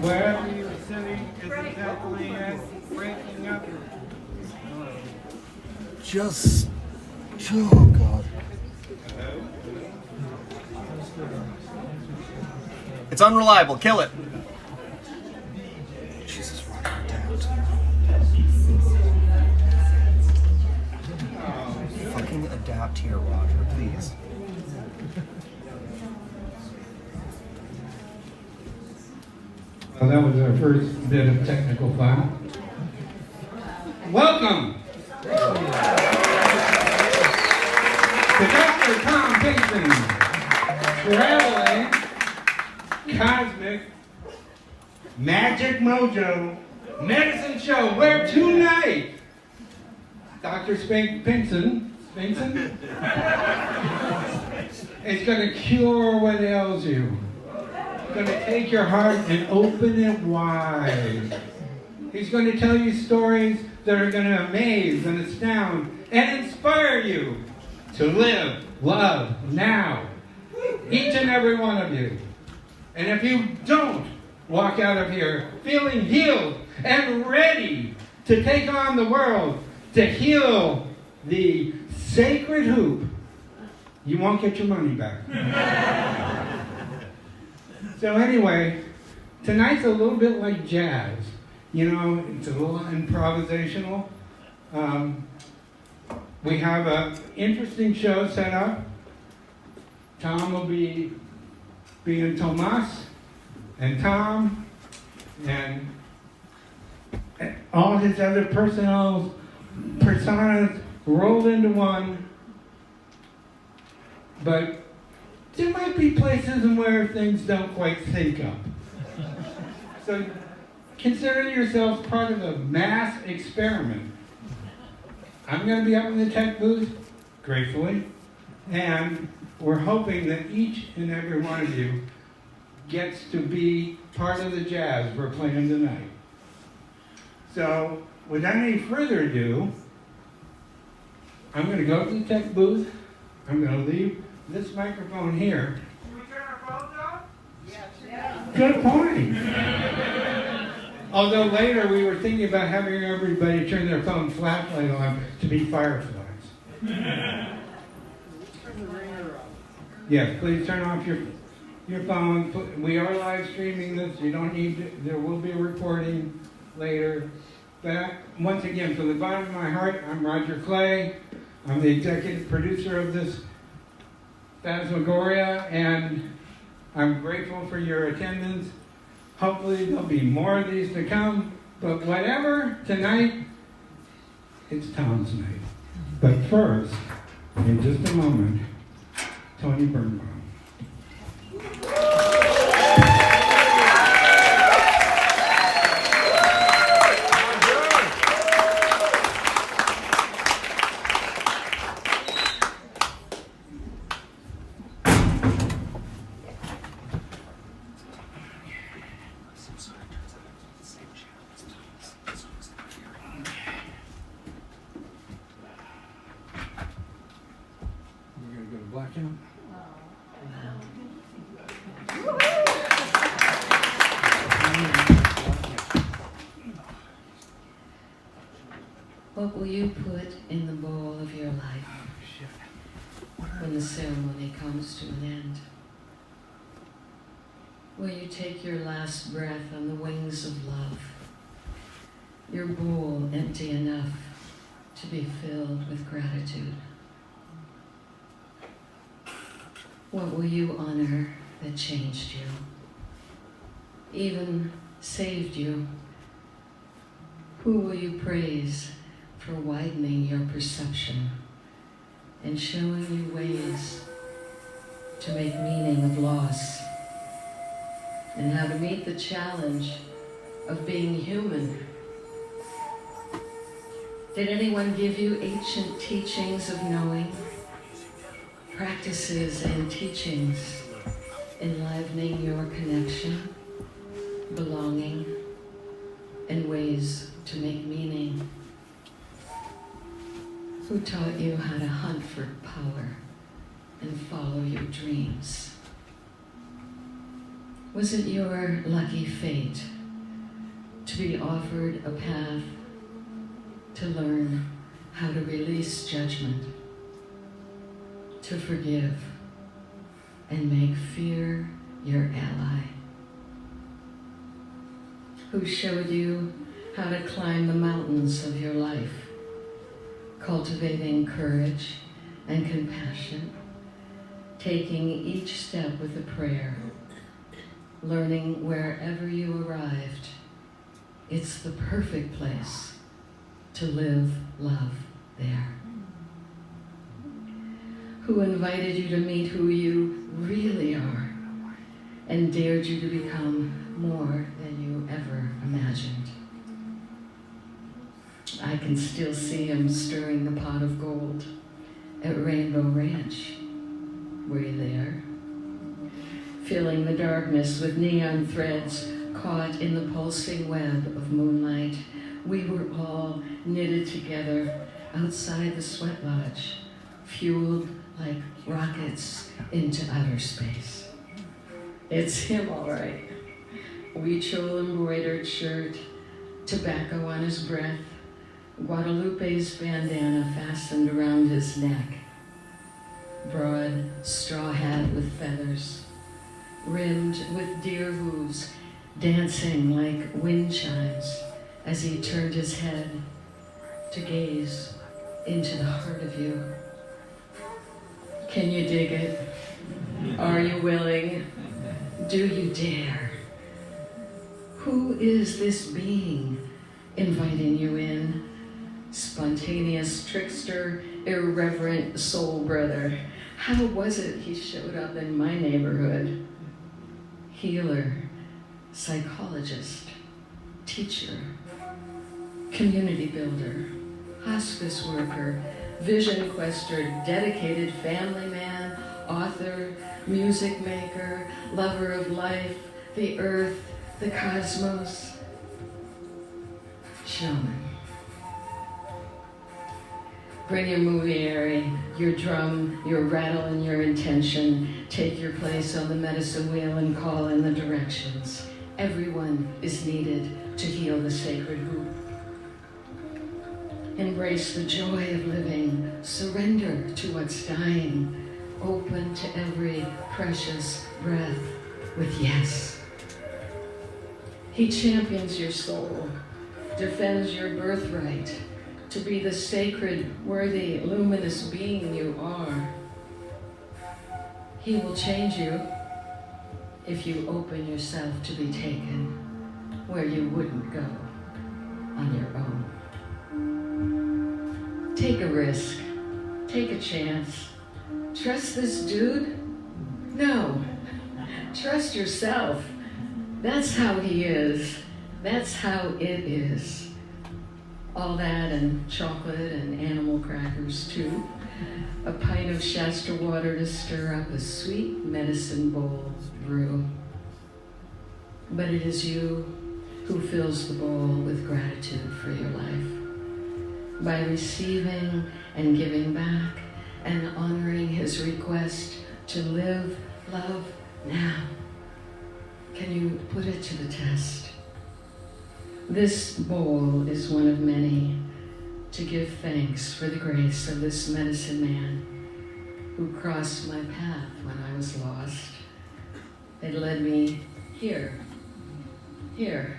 Wherever you're sitting is exactly as breaking up. Just, oh God. It's unreliable. Kill it. Jesus, Roger, adapt. Fucking adapt here, Roger, please. Well, that was our first bit of technical fun. Welcome to Dr. Tom Pinson's traveling cosmic magic mojo medicine show, where tonight Dr. Pinson is going to cure what ails you. He's going to take your heart and open it wide. He's going to tell you stories that are going to amaze and astound and inspire you to live, love, now. Each and every one of you. And if you don't walk out of here feeling healed and ready to take on the world, to heal the sacred hoop, you won't get your money back. So anyway, tonight's a little bit like jazz. You know, it's a little improvisational. We have an interesting show set up. Tom will be being Tomás, and Tom, and all his other personas rolled into one. But there might be places where things don't quite sync up. So consider yourselves part of a mass experiment. I'm going to be up in the tech booth, gratefully, and we're hoping that each and every one of you gets to be part of the jazz we're playing tonight. So, without any further ado, I'm going to go to the tech booth. I'm going to leave this microphone here. Can we turn our phones off? Yes. Good point. Although later we were thinking about having everybody turn their phone flashlight on to be fireflies. Yes, please turn off your phone. We are live streaming this. You don't need to, there will be a recording later. But once again, from the bottom of my heart, I'm Roger Clay. I'm the executive producer of this Phantasmagoria, and I'm grateful for your attendance. Hopefully there'll be more of these to come, but whatever, tonight, it's Tom's night. But first, in just a moment, Tony Birnbaum. What will you put in the bowl of your life when the ceremony comes to an end? Will you take your last breath on the wings of love, your bowl empty enough to be filled with gratitude? What will you honor that changed you, even saved you? Who will you praise for widening your perception and showing you ways to make meaning of loss, and how to meet the challenge of being human? Did anyone give you ancient teachings of knowing, practices and teachings enlivening your connection, belonging, and ways to make meaning? Who taught you how to hunt for power and follow your dreams? Was it your lucky fate to be offered a path to learn how to release judgment, to forgive, and make fear your ally? Who showed you how to climb the mountains of your life, cultivating courage and compassion, taking each step with a prayer, learning wherever you arrived, it's the perfect place to live love there. Who invited you to meet who you really are and dared you to become more than you ever imagined. I can still see him stirring the pot of gold at Rainbow Ranch. Were you there? Filling the darkness with neon threads caught in the pulsing web of moonlight, we were all knitted together outside the sweat lodge, fueled like rockets into outer space. It's him, all right. Huichol embroidered shirt, tobacco on his breath, Guadalupe's bandana fastened around his neck, broad straw hat with feathers, rimmed with deer hooves, dancing like wind chimes as he turned his head to gaze into the heart of you. Can you dig it? Are you willing? Do you dare? Who is this being inviting you in? Spontaneous trickster, irreverent soul brother. How was it he showed up in my neighborhood? Healer, psychologist, teacher, community builder, hospice worker, vision quester, dedicated family man, author, music maker, lover of life, the earth, the cosmos, shaman. Bring your moviary, your drum, your rattle, and your intention. Take your place on the medicine wheel and call in the directions. Everyone is needed to heal the sacred hoop. Embrace the joy of living. Surrender to what's dying. Open to every precious breath with yes. He champions your soul, defends your birthright to be the sacred, worthy, luminous being you are. He will change you if you open yourself to be taken where you wouldn't go on your own. Take a risk. Take a chance. Trust this dude? No. Trust yourself. That's how he is. That's how it is. All that and chocolate and animal crackers too. A pint of Shasta water to stir up a sweet medicine bowl brew. But it is you who fills the bowl with gratitude for your life. By receiving and giving back and honoring his request to live, love now. Can you put it to the test? This bowl is one of many to give thanks for the grace of this medicine man who crossed my path when I was lost. It led me here. Here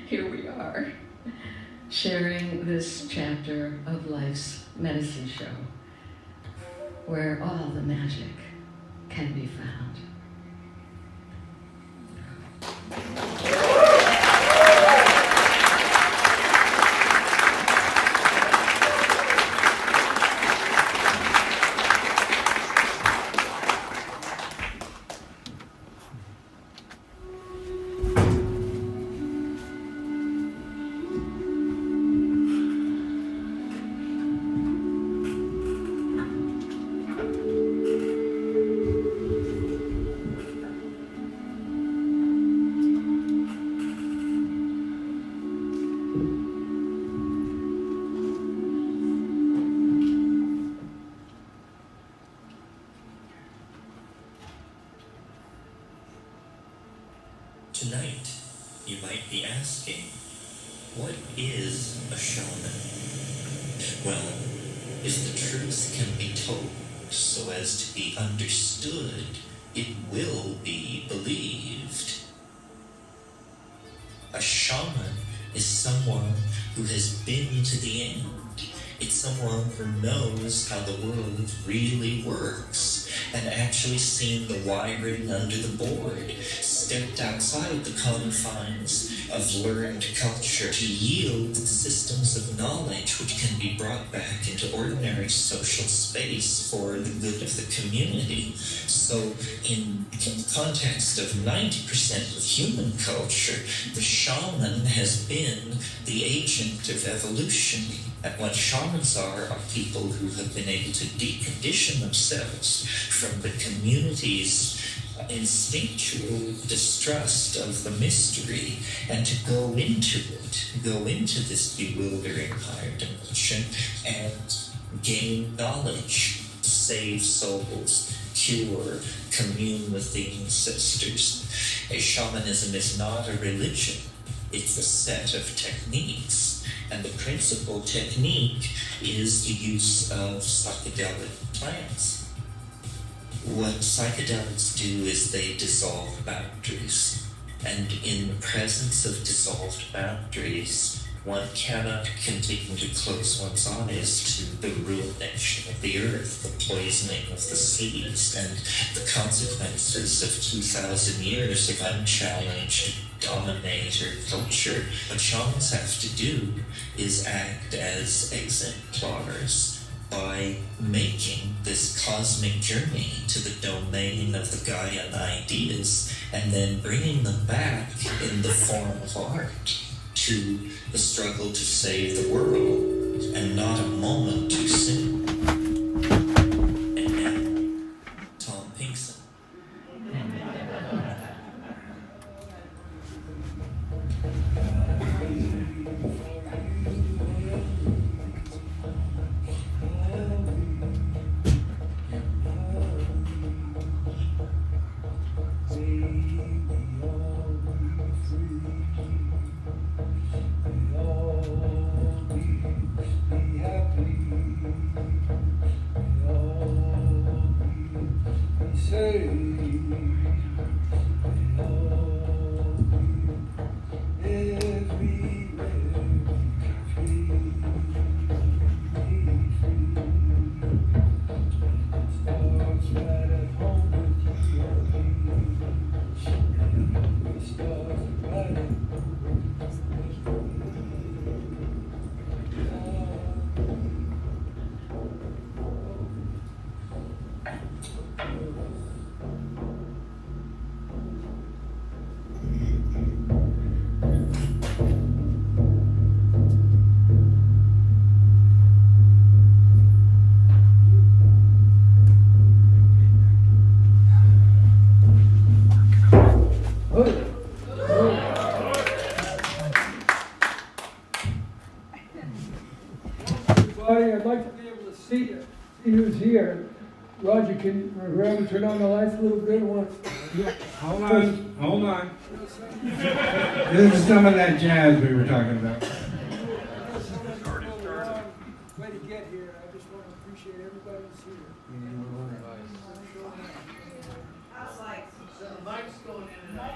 we are, sharing this chapter of life's medicine show, where all the magic can be found. Tonight, you might be asking, what is a shaman? Well, if the truth can be told so as to be understood, it will be believed. A shaman is someone who has been to the end. It's someone who knows how the world really works and actually seen the wiring under the board, stepped outside the confines of learned culture to yield systems of knowledge which can be brought back into ordinary social space for the good of the community. So in the context of 90% of human culture, the shaman has been the agent of evolution. And what shamans are people who have been able to decondition themselves from the community's instinctual distrust of the mystery and to go into this bewildering higher dimension and gain knowledge, save souls, cure, commune with the ancestors. A shamanism is not a religion, it's a set of techniques. And the principal technique is the use of psychedelic plants. What psychedelics do is they dissolve boundaries. And in the presence of dissolved boundaries, one cannot continue to close one's eyes to the ruination of the earth, the poisoning of the seas, and the consequences of 2,000 years of unchallenged dominator culture. What shamans have to do is act as exemplars by making this cosmic journey to the domain of the Gaian ideas and then bringing them back in the form of art to the struggle to save the world, and not a moment too soon. And now, Tom Pinkson. I'd like to be able to see who's here. Roger, can Reverend turn on the lights a little bit? Hold on. This is some of that jazz we were talking about. Way to get here. I just want to appreciate everybody who's here. So the mic's going in and out.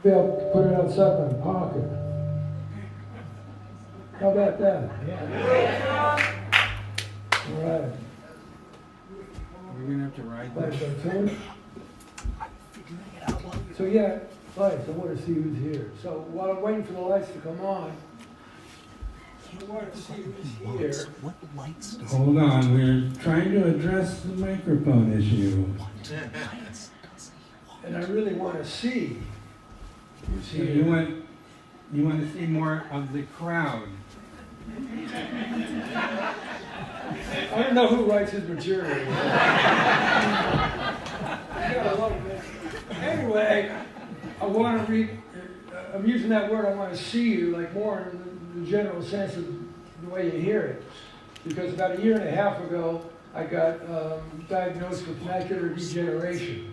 Maybe I'll put it outside my pocket. How about that? All right. We're gonna have to ride Lights that. are tuned. So yeah, lights, I want to see who's here. So while I'm waiting for the lights to come on, I want to see who's here. What lights does Hold on, we're trying to address the microphone issue. And I really want to see who's So here. you want to see more of the crowd. I don't know who writes his material. You gotta love it. Anyway, I want to read, I'm using that word, I want to see you, like more in the general sense of the way you hear it. Because about a year and a half ago, I got diagnosed with macular degeneration.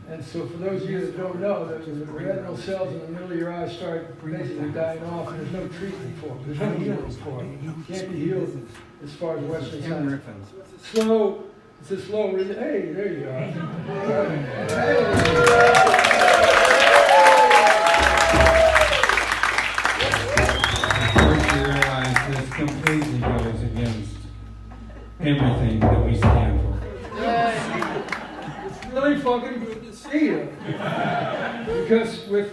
And so for those of you that don't know, the retinal cells in the middle of your eye start basically dying off, and there's no treatment for them. There's no healing for them. You can't be healed as far as Western science. Slow, it's a slow, hey, there you are. Hey. This completely goes against everything that we stand for. It's really fucking good to see you. Because with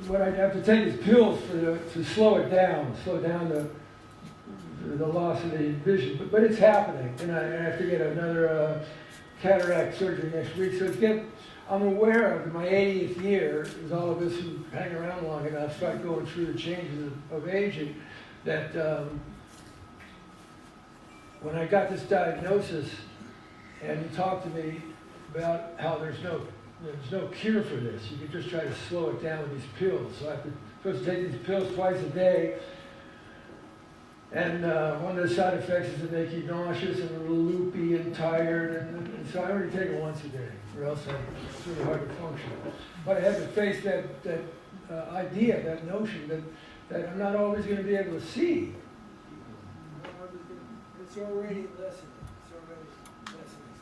what I have to take is pills to slow down the loss of the vision. But it's happening, and I have to get another cataract surgery next week. So I'm aware of in my 80th year, as all of us who hang around long enough start going through the changes of aging, that when I got this diagnosis, and you talked to me about how there's no cure for this. You can just try to slow it down with these pills. So I'm supposed to take these pills twice a day, and one of the side effects is to make you nauseous and a little loopy and tired, and so I only take it once a day, or else it's really hard to function. But I had to face that idea, that notion that I'm not always going to be able to see. It's already lessening. So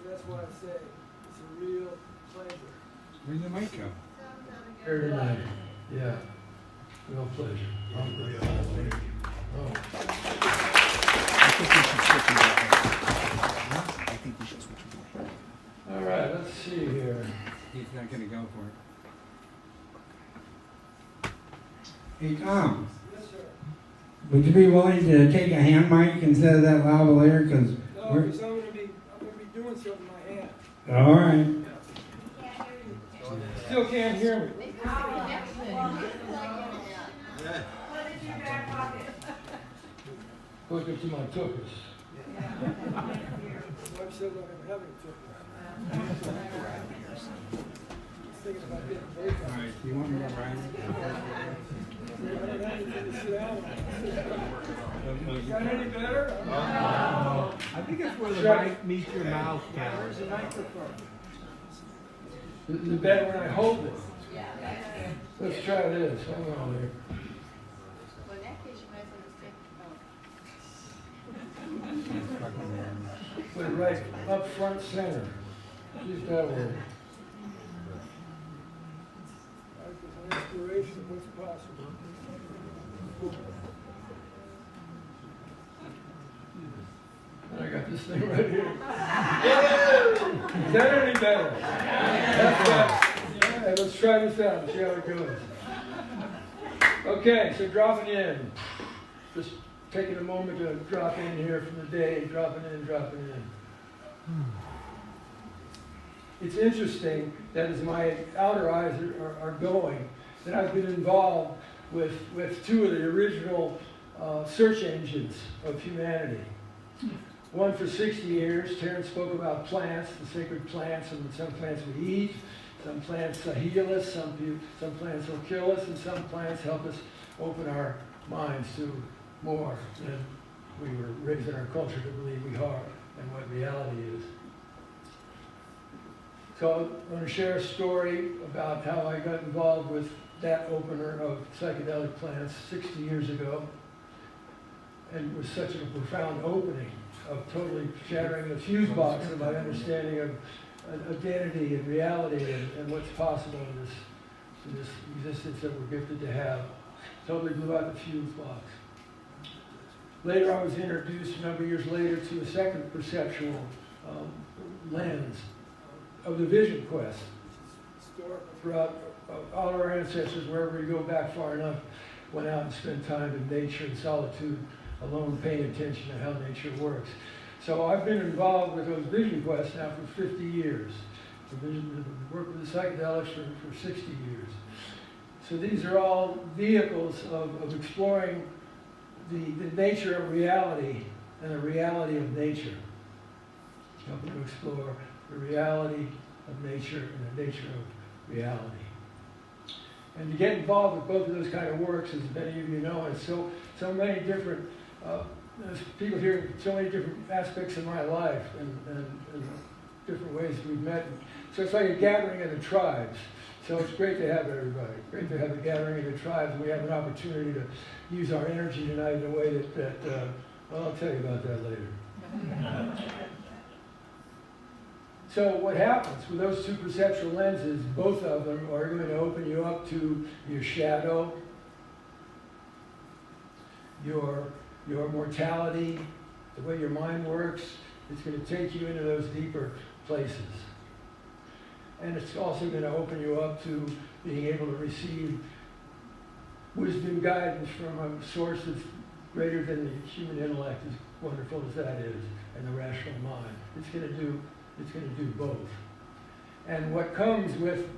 that's why I say it's a real pleasure. Where's the mic go? Here tonight. Yeah. Real pleasure. I'm great. Thank you. Oh. I think we should switch them. All right, let's see here. He's not going to go for it. Hey, Tom. Yes, sir. Would you be willing to take a hand mic instead of that lavalier? Because No, because I'm gonna be doing something with my hand. all right. Still can't hear me. Hook it to my tuchus. Wife says I'm having tuchus. Thinking about getting both. All right. You want me to ride? Got any better? I think it's where the mic meets your mouth, Cal. Where's the microphone? The better when I hold it. Let's try this. Hang on there. Well, in that case, you might as well just take Put it right up front center. Use that word. An inspiration of what's possible. And I got this thing right here. Is that any better? That's better. All right, let's try this out and see how it goes. Okay, so dropping in. Just taking a moment to drop in here from the day, dropping in, dropping in. It's interesting that as my outer eyes are going, that I've been involved with two of the original search engines of humanity. One for 60 years, Terence spoke about plants, the sacred plants, and some plants we eat, some plants heal us, some plants will kill us, and some plants help us open our minds to more than we were raised in our culture to believe we are and what reality is. So I'm going to share a story about how I got involved with that opener of psychedelic plants 60 years ago. And it was such a profound opening of totally shattering the fuse box of my understanding of identity and reality and what's possible in this existence that we're gifted to have. Totally blew out the fuse box. Later I was introduced a number of years later to a second perceptual lens of the vision quest. Throughout all our ancestors, wherever you go back far enough, went out and spent time in nature and solitude, alone paying attention to how nature works. So I've been involved with those vision quests now for 50 years. Worked with the psychedelics for 60 years. So these are all vehicles of exploring the nature of reality and the reality of nature. Helping to explore the reality of nature and the nature of reality. And to get involved with both of those kind of works, as many of you know, it's so many different there's people here in so many different aspects of my life and different ways we've met. So it's like a gathering of the tribes. So it's great to have everybody. Great to have a gathering of the tribes. And we have an opportunity to use our energy tonight in a way that well, I'll tell you about that later. So what happens with those two perceptual lenses, both of them are going to open you up to your shadow, your mortality, the way your mind works. It's going to take you into those deeper places. And it's also going to open you up to being able to receive wisdom guidance from a source that's greater than the human intellect, as wonderful as that is, and the rational mind. It's going to do both. And what comes with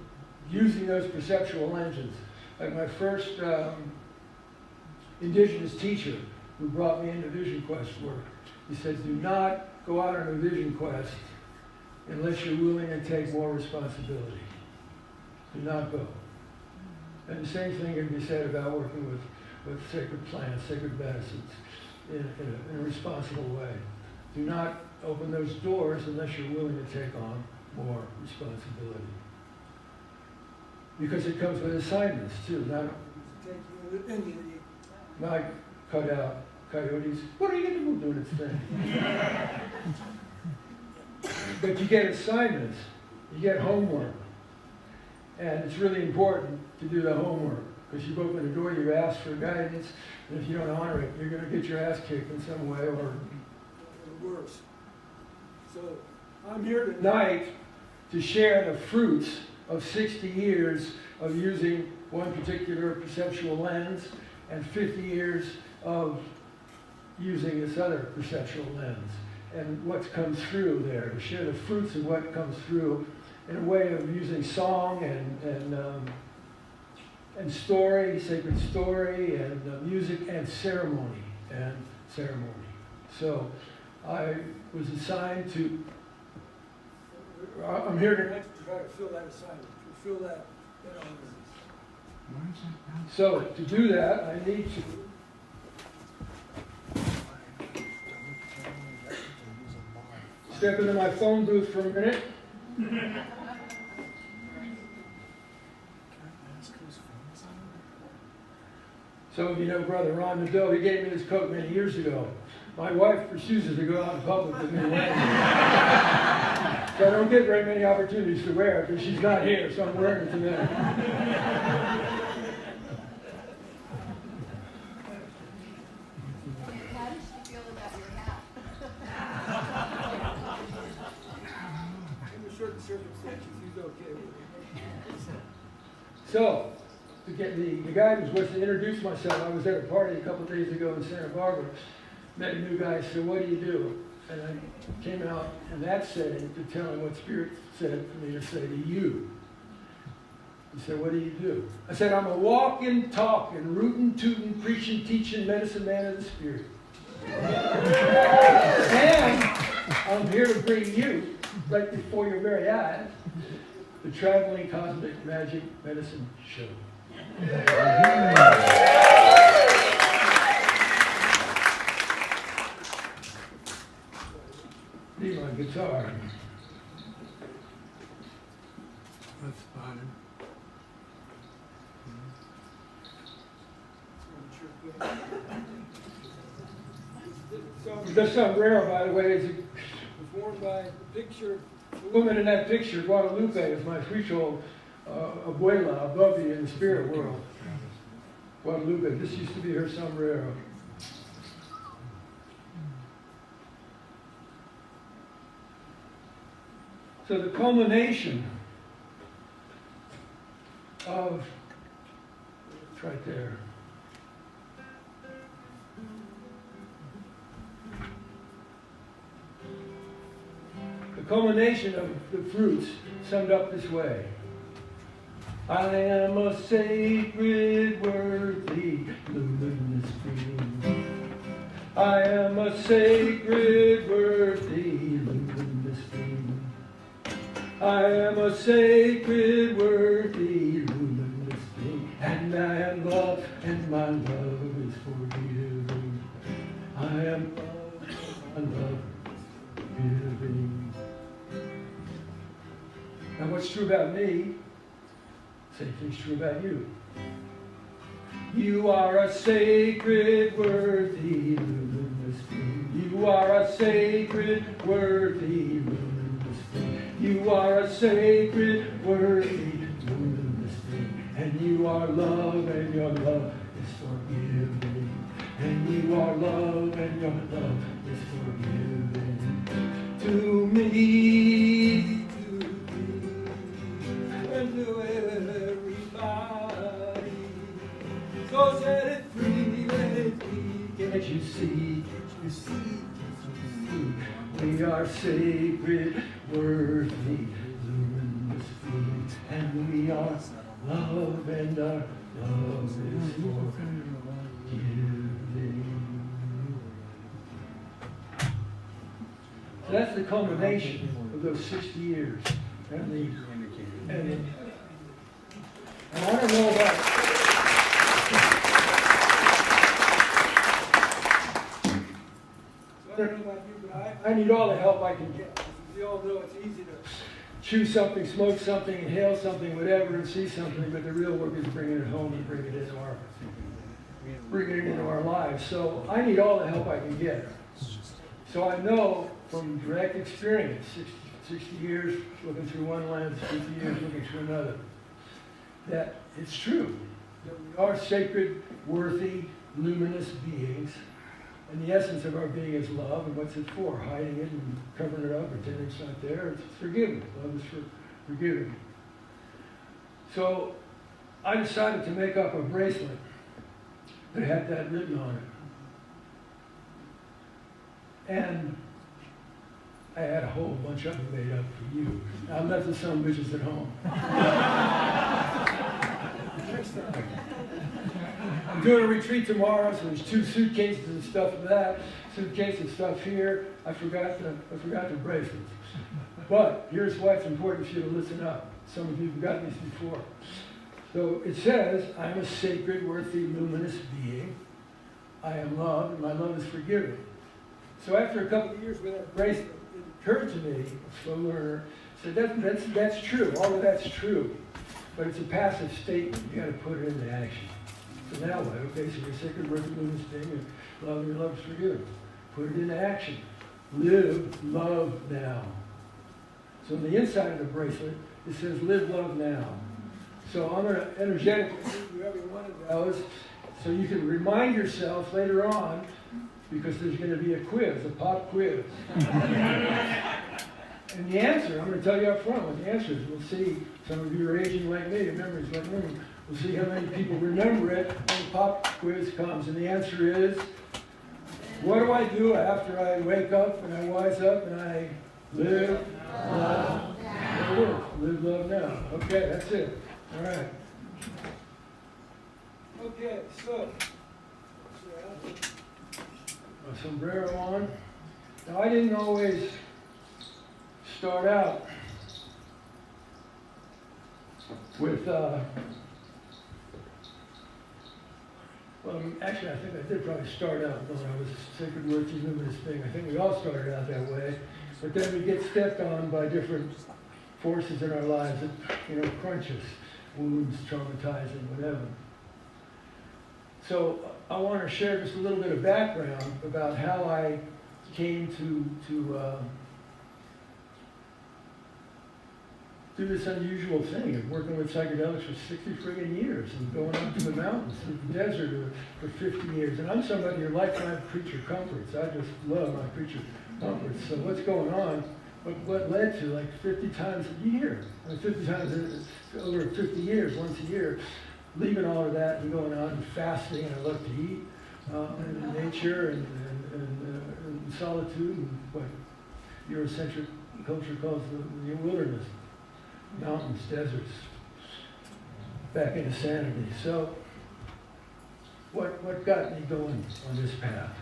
using those perceptual lenses, like my first indigenous teacher who brought me into vision quest work, he said, do not go out on a vision quest unless you're willing to take more responsibility. Do not go. And the same thing can be said about working with sacred plants, sacred medicines, in a responsible way. Do not open those doors unless you're willing to take on more responsibility. Because it comes with assignments too. Now I cut out coyotes. What are you going to do doing its thing? But you get assignments, you get homework. And it's really important to do the homework, because you've opened the door, you ask for guidance, and if you don't honor it, you're going to get your ass kicked in some way or worse. So I'm here tonight to share the fruits of 60 years of using one particular perceptual lens and 50 years of using this other perceptual lens, and what comes through there, to share the fruits of what comes through in a way of using song and story, sacred story, and music and ceremony. So I was assigned to, I'm here tonight to try to fill that assignment, to fill that. So to do that, I need to step into my phone booth for a minute. So you know Brother Ron Nadeau, he gave me this coat many years ago. My wife refuses to go out in public with me wearing it. So I don't get very many opportunities to wear it because she's not here, so I'm wearing it today. How does she feel about your hat? In certain circumstances, he's okay with it. So, to get the guidance was to introduce myself. I was at a party a couple of days ago in Santa Barbara. Met a new guy, said, what do you do? And I came out in that setting to tell him what Spirit said for me to say to you. He said, what do you do? I said, I'm a walking, talking, rootin', tootin', preaching, teaching, medicine man of the Spirit. And I'm here to bring you, right before your very eyes, the Traveling Cosmic Magic Medicine Show. Need my guitar. That's fine. The sombrero, by the way, is worn by the picture. The woman in that picture, Guadalupe, is my three-year-old abuela above me in the spirit world. Guadalupe, this used to be her sombrero. So the culmination of, it's right there. The culmination of the fruits summed up this way. I am a sacred, worthy, luminous being. I am a sacred, worthy, luminous being. I am a sacred, worthy, luminous being. And I am love, and my love is for you. I I am love giving. Now what's true about me, same thing's true about you. You are a sacred, worthy, luminous being. You are a sacred, worthy, luminous being. You are a sacred, worthy, luminous being. And you are love, and your love is forgiving. And you are love, and your love is forgiving. To me, and to everybody. So set it free, let it be. Can't you see? Can't you see? Can't you see? We are sacred, worthy, luminous beings, and we are love, and our love is forgiving. So that's the culmination of those 60 years. And I want to know about. I don't know about you, but I need all the help I can get. We all know it's easy to chew something, smoke something, inhale something, whatever, and see something, but the real work is bringing it home and bringing it into our lives. So I need all the help I can get. So I know from direct experience, 60 years looking through one lens, 50 years looking through another, that it's true. That we are sacred, worthy, luminous beings. And the essence of our being is love. And what's it for? Hiding it and covering it up, pretending it's not there. It's forgiving. Love is for forgiving. So I decided to make up a bracelet that had that written on it. And I had a whole bunch of them made up for you. Now, I left the some bitches at home. I'm doing a retreat tomorrow, so there's 2 suitcases and stuff for that. Suitcase and stuff here. I forgot the bracelets. But here's why it's important for you to listen up. Some of you have gotten these before. So it says, I'm a sacred, worthy, luminous being. I am love, and my love is forgiving. So after a couple of years with that bracelet, it occurred to me, a slow learner, said that's true. All of that's true. But it's a passive statement. You got to put it into action. So now what? Okay, so you're sacred, worthy, luminous being, and love, and your love is forgiving. Put it into action. Live love now. So on the inside of the bracelet, it says live love now. So I'm going to energetically give you every one of those so you can remind yourself later on, because there's going to be a quiz, a pop quiz. And the answer, I'm going to tell you up front what the answer is. We'll see. Some of you are aging like me, your memory's like me. We'll see how many people remember it when the pop quiz comes. And the answer is, what do I do after I wake up and I wise up and I live love? There it is. Live love now. Okay, that's it. All right. Okay, so my sombrero on. Now I didn't always start out with well, actually, I think I did probably start out when I was a sacred, worthy, luminous being. I think we all started out that way. But then we get stepped on by different forces in our lives that, crunch us, wounds, traumatizing, whatever. So I want to share just a little bit of background about how I came to do this unusual thing of working with psychedelics for 60 friggin' years and going up to the mountains, to the desert for 50 years. And I'm somebody who lifetime creature comforts. I just love my creature comforts. So what's going on? What led to like 50 times a year? 50 times over 50 years, once a year, leaving all of that and going out and fasting. And I love to eat and nature and solitude and what Eurocentric culture calls the wilderness. Mountains, deserts, back into sanity. So, what got me going on this path?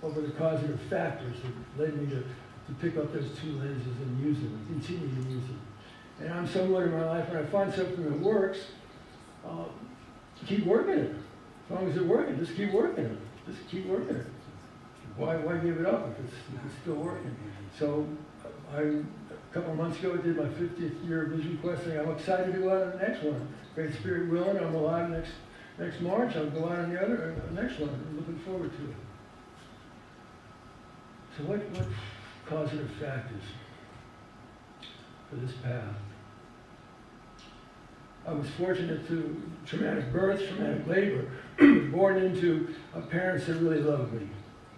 What were the causative factors that led me to pick up those 2 lenses and use them and continue to use them? And I'm somewhere in my life when I find something that works, keep working it. As long as it's working, just keep working it. Just keep working it. Why give it up if it's still working? So a couple of months ago, I did my 50th year vision quest thing. I'm excited to go out on the next one. Great Spirit willing, I'm alive next March. I'll go out on the other next one. I'm looking forward to it. So what causative factors for this path? I was fortunate to traumatic birth, traumatic labor, born into parents that really loved me.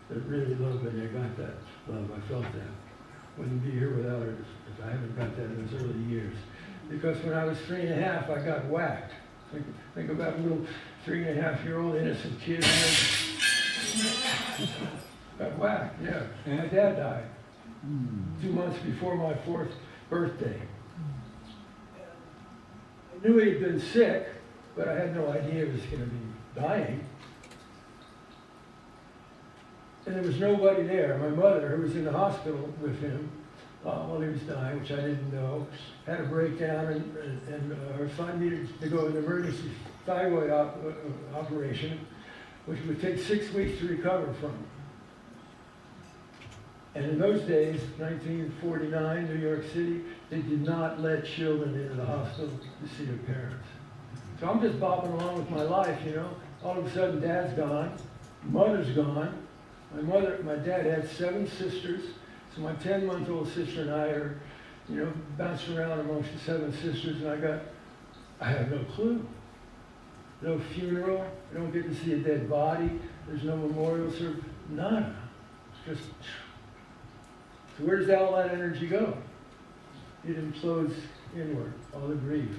That really loved me. I got that love. I felt that. Wouldn't be here without it if I haven't got that in those early years. Because when I was 3.5, I got whacked. Think about a little 3.5-year-old innocent kid. Got whacked, yeah. My dad died 2 months before my 4th birthday. I knew he had been sick, but I had no idea he was going to be dying. And there was nobody there. My mother, who was in the hospital with him while he was dying, which I didn't know, had a breakdown, and her son needed to go to an emergency thyroid operation, which would take 6 weeks to recover from. And in those days, 1949, New York City, they did not let children into the hospital to see their parents. So I'm just bopping along with my life, you know. All of a sudden, Dad's gone, Mother's gone. My dad had 7 sisters, so my 10-month-old sister and I are, you know, bouncing around amongst the 7 sisters, and I have no clue. No funeral, I don't get to see a dead body, there's no memorial service, none. It's just, so where does all that energy go? It implodes inward, all the grief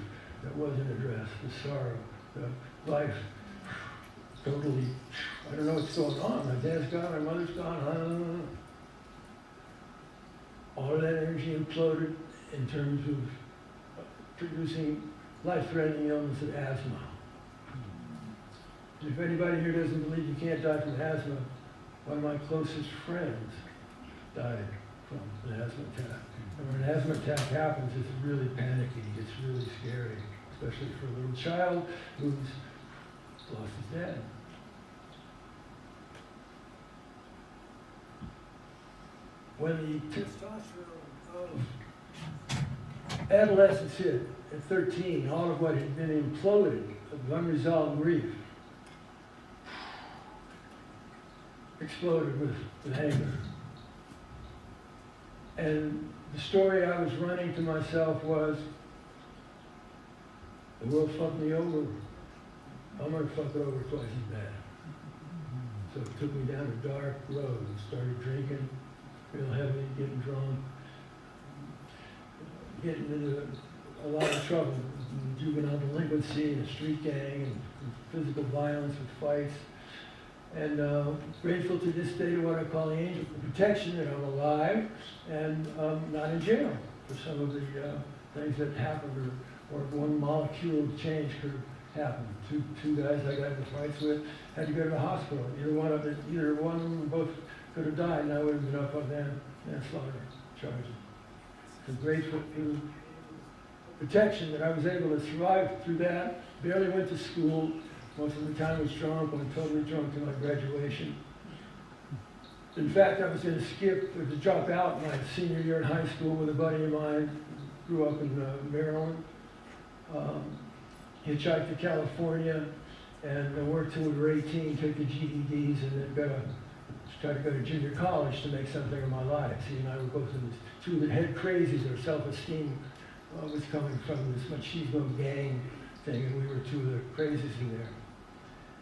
that wasn't addressed, the sorrow, the life, totally, I don't know what's going on. My dad's gone, my mother's gone, I don't know. All of that energy imploded in terms of producing life-threatening illness of asthma. And if anybody here doesn't believe you can't die from asthma, one of my closest friends died from an asthma attack. And when an asthma attack happens, it's really panicky, it's really scary, especially for a little child who's lost his dad. When the testosterone of adolescence hit at 13, all of what had been imploded of unresolved grief exploded with anger. And the story I was running to myself was, the world fucked me over, I'm gonna fuck it over twice as bad. So it took me down a dark road and started drinking real heavy, getting drunk, getting into a lot of trouble, juvenile delinquency and a street gang and physical violence with fights. And grateful to this day to what I call the angel protection, that I'm alive and not in jail for some of the things that happened, or one molecule of change could happen. Two guys I got into fights with had to go to the hospital. Either one of them or both could have died, and I would have been up on manslaughter charges. I'm grateful to protection that I was able to survive through that. Barely went to school. Most of the time I was drunk. I went totally drunk to my graduation. In fact, I was going to skip or to drop out my senior year in high school with a buddy of mine. Grew up in Maryland. Hitchhiked to California and worked till we were 18, took the GEDs, and then tried to go to junior college to make something of my life. He and I were both in this, two of the head crazies. Our self-esteem was coming from this machismo gang thing, and we were two of the crazies in there.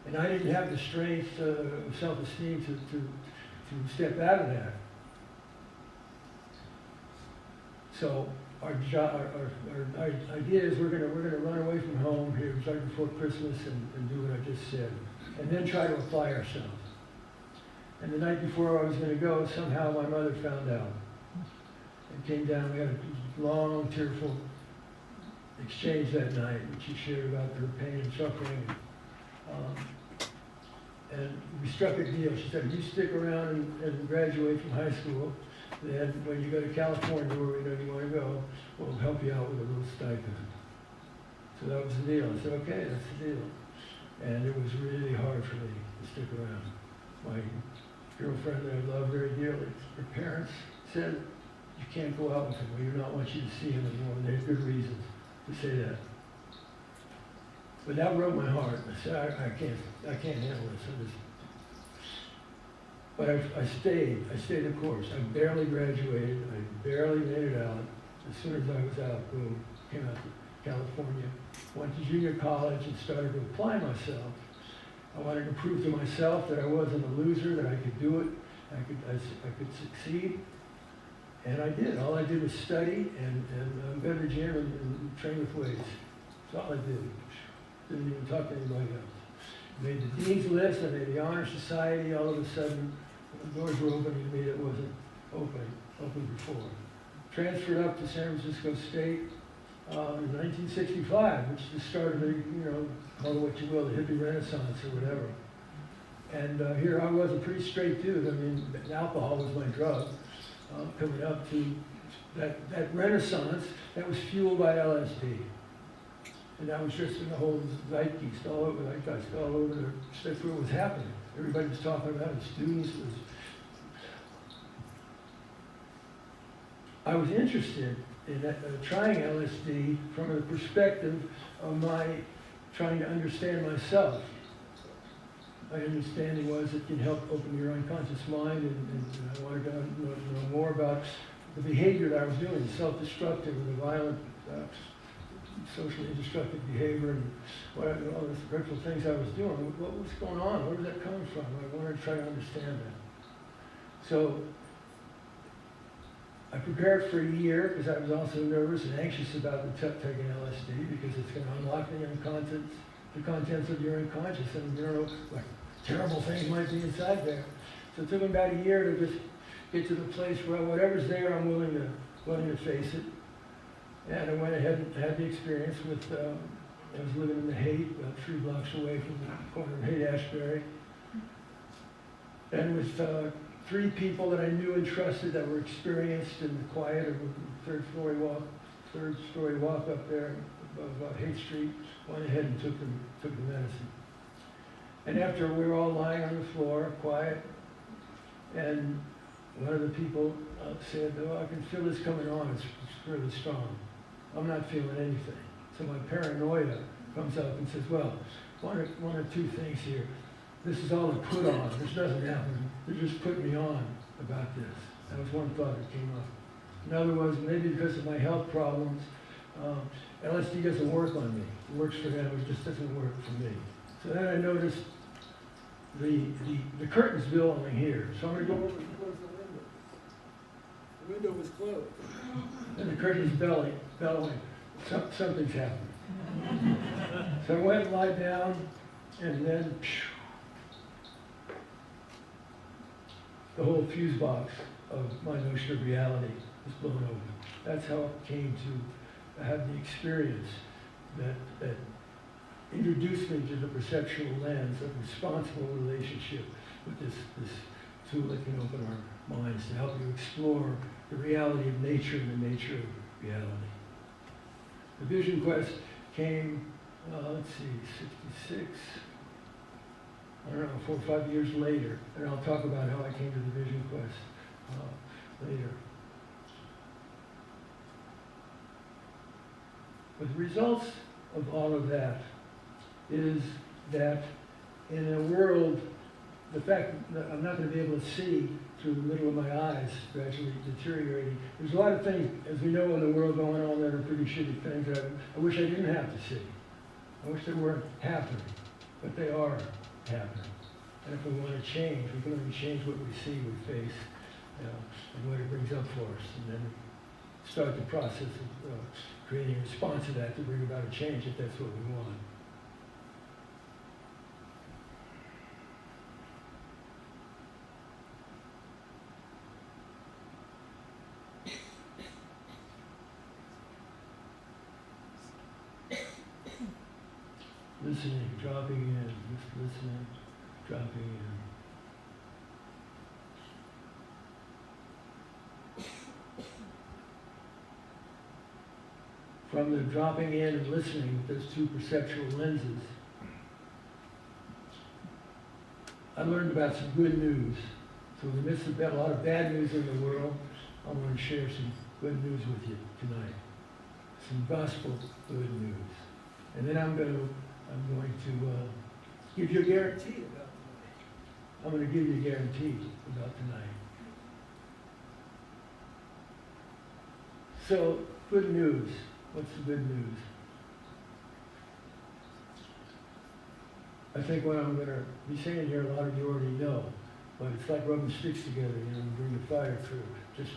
And I didn't have the strength of self-esteem to step out of that. So our idea is we're gonna run away from home here right before Christmas and do what I just said, and then try to apply ourselves. And the night before I was going to go, somehow my mother found out and came down. We had a long, tearful exchange that night, which she shared about her pain and suffering. And we struck a deal. She said, "You stick around and graduate from high school. Then when you go to California, where we know you want to go, we'll help you out with a little stipend." So that was the deal. I said, "Okay, that's the deal." And it was really hard for me to stick around. My girlfriend that I love very dearly. Her parents said, you can't go out with him. We do not want you to see him anymore. And they had good reasons to say that. But that broke my heart. I said, I can't handle this. But I stayed the course. I barely graduated. I barely made it out. As soon as I was out, boom, came out to California. Went to junior college and started to apply myself. I wanted to prove to myself that I wasn't a loser, that I could do it, I could succeed. And I did. All I did was study and go to the gym and train with weights. That's all I did. Didn't even talk to anybody else. Made the dean's list, I made the honor society. All of a sudden, doors were opening to me that wasn't open before. Transferred up to San Francisco State in 1965, which is the start of the, call it what you will, the hippie renaissance or whatever. And here I was, a pretty straight dude. I mean, alcohol was my drug. Coming up to that renaissance that was fueled by LSD. And that was just in the whole zeitgeist all over, that's where it was happening. Everybody was talking about it, students was. I was interested in trying LSD from the perspective of my trying to understand myself. My understanding was it can help open your unconscious mind, and I wanted to know more about the behavior that I was doing, self-destructive and the violent, socially destructive behavior, and all the hurtful things I was doing. What was going on? Where was that coming from? I wanted to try to understand that. So I prepared for a year because I was also nervous and anxious about taking LSD because it's going to unlock the contents of your unconscious, and you don't know what terrible things might be inside there. So it took me about a year to just get to the place where whatever's there, I'm willing to face it. And I went ahead and had the experience with, I was living in the Haight, about 3 blocks away from the corner of Haight-Ashbury. And with 3 people that I knew and trusted that were experienced in the quiet of the third-story walk up there above Haight Street, went ahead and took the medicine. And after we were all lying on the floor, quiet, and one of the people said, oh, I can feel this coming on, it's really strong. I'm not feeling anything. So my paranoia comes up and says, well, one or two things here. This is all a put on. There's nothing happening. They're just putting me on about this. That was one thought that came up. Another was maybe because of my health problems, LSD doesn't work on me. It works for them, it just doesn't work for me. So then I noticed the curtain's billowing here. So I'm going to go over and close the window. The window was closed. And the curtain's bellowing. Something's happening. So I went and lied down, and then the whole fuse box of my notion of reality was blown open. That's how it came to have the experience that introduced me to the perceptual lens of responsible relationship with this tool that can open our minds to help you explore the reality of nature and the nature of reality. The Vision Quest came, 66, I don't know, 4 or 5 years later, and I'll talk about how I came to the Vision Quest later. But the results of all of that is that in a world, the fact that I'm not going to be able to see through the middle of my eyes gradually deteriorating, there's a lot of things, as we know in the world going on that are pretty shitty things that I wish I didn't have to see. I wish they weren't happening, but they are happening. And if we want to change, we can only change what we see, we face, and what it brings up for us, and then start the process of creating a response to that to bring about a change if that's what we want. Listening, dropping in, just listening, dropping in. From the dropping in and listening with those 2 perceptual lenses, I learned about some good news. So in the midst of a lot of bad news in the world, I want to share some good news with you tonight. Some gospel good news. And then I'm going to give you a guarantee about tonight. I'm going to give you a guarantee about tonight. So, good news. What's the good news? I think what I'm going to be saying here, a lot of you already know, but it's like rubbing sticks together, and bring the fire through. Just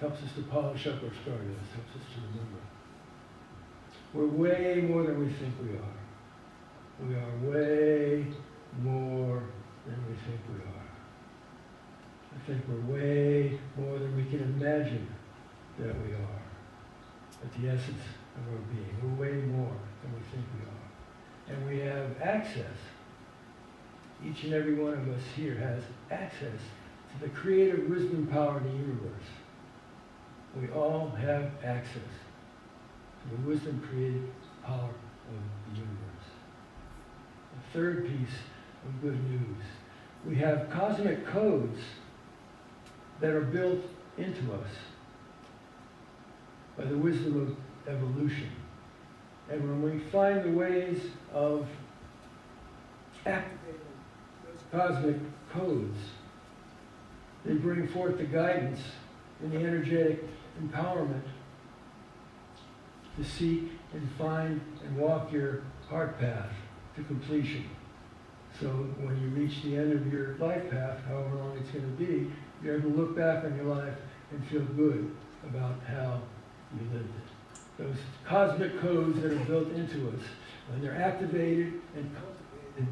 helps us to polish up our stardust, helps us to remember. We're way more than we think we are. We are way more than we think we are. I think we're way more than we can imagine that we are. At the essence of our being, we're way more than we think we are. And we have access. Each and every one of us here has access to the creative wisdom power of the universe. We all have access to the wisdom creative power of the universe. The third piece of good news. We have cosmic codes that are built into us by the wisdom of evolution. And when we find the ways of activating those cosmic codes, they bring forth the guidance and the energetic empowerment to seek and find and walk your heart path to completion. So when you reach the end of your life path, however long it's going to be, you're able to look back on your life and feel good about how you lived it. Those cosmic codes that are built into us, when they're activated and cultivated,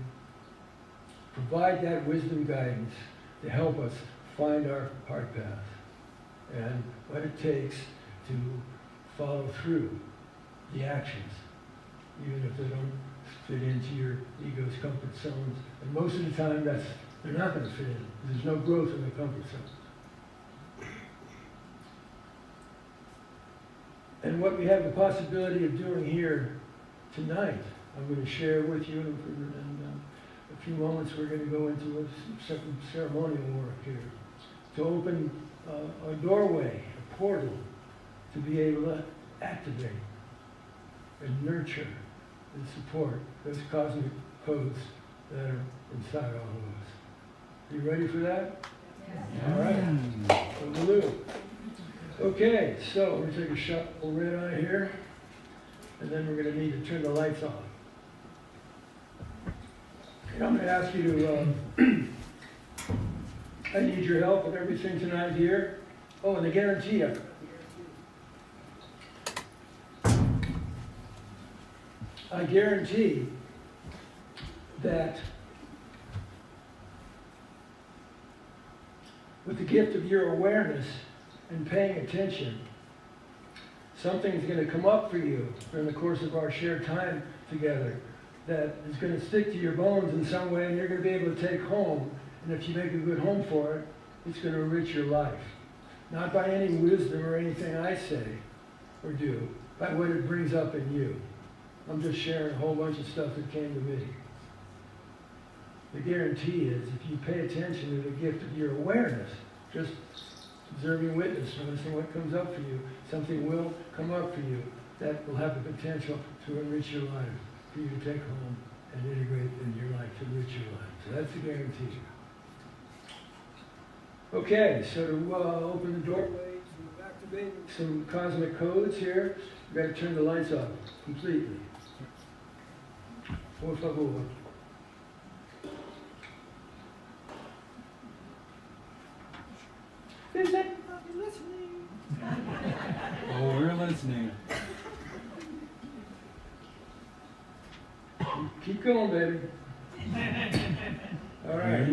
provide that wisdom guidance to help us find our heart path and what it takes to follow through the actions, even if they don't fit into your ego's comfort zones. And most of the time, they're not going to fit in. There's no growth in the comfort zone. And what we have the possibility of doing here tonight, I'm going to share with you, and in a few moments we're going to go into some ceremonial work here, to open a doorway, a portal, to be able to activate and nurture and support those cosmic codes that are inside all of us. Are you ready for that? Yes. All right. Hallelujah. Okay, so we're going to take a shot of red eye here, and then we're going to need to turn the lights on. And I'm going to ask you to, I need your help with everything tonight here. Oh, and the guarantee. I guarantee that with the gift of your awareness and paying attention, something's going to come up for you during the course of our shared time together that is going to stick to your bones in some way, and you're going to be able to take home. And if you make a good home for it, it's going to enrich your life. Not by any wisdom or anything I say or do, by what it brings up in you. I'm just sharing a whole bunch of stuff that came to me. The guarantee is if you pay attention to the gift of your awareness, just observing witness, noticing what comes up for you, something will come up for you that will have the potential to enrich your life, for you to take home and integrate in your life to enrich your life. So that's the guarantee. Okay, so to open the doorway, to activate some cosmic codes here, we've got to turn the lights off completely. Por favor. Is anybody listening? Oh, we're listening. Keep going, baby. All right.